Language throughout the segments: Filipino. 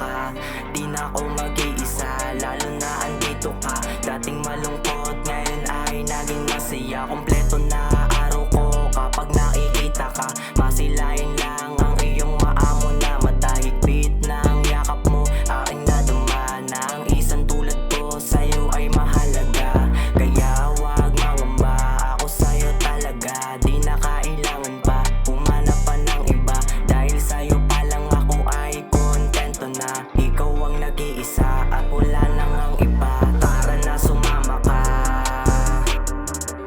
ka. Di na ako mag-iisa, lalo na andito ka. Dating malungkot, ngayon ay naging masaya. Kompleto na araw ko kapag nakikita ka. Masilayan lang ang iyong maamo na matahigpit ng yakap mo, aking nadama na ang isang tulad ko sa'yo ay mahalaga. Kaya wag mangamba, ako sa'yo talaga. Di na kailangan pa humanap pa ng iba, dahil sa'yo pa lang ako ay kontento na. Ikaw ang nag-iisa at wala nang ang iba. Tara na sumama ka,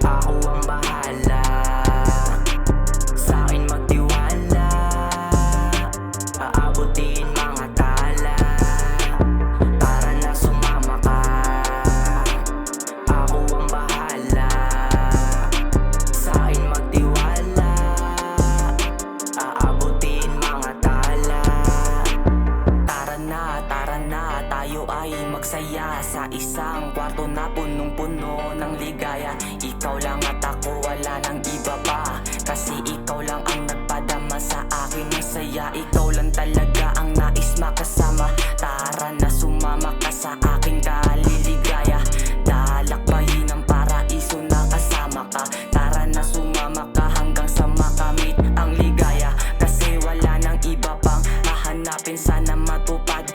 ako ang bahala. Sa'kin magtiwala, aabutin mga tala. Tara na sumama ka, ako ang bahala. Sa'kin magtiwala, aabutin mga tala. Tara na, tayo ay magsaya sa isang kwarto na punong-puno ng ligaya. Ikaw lang at ako, wala nang iba pa, kasi ikaw lang ang nagpadama sa akin ng saya. Ikaw lang talaga ang nais makasama. Tara na sumama ka sa aking kaliligaya. Lalakbayin ang paraiso na kasama ka. Tara na sumama ka hanggang sa makamit ang ligaya, kasi wala nang iba pang hahanapin. Sana matupad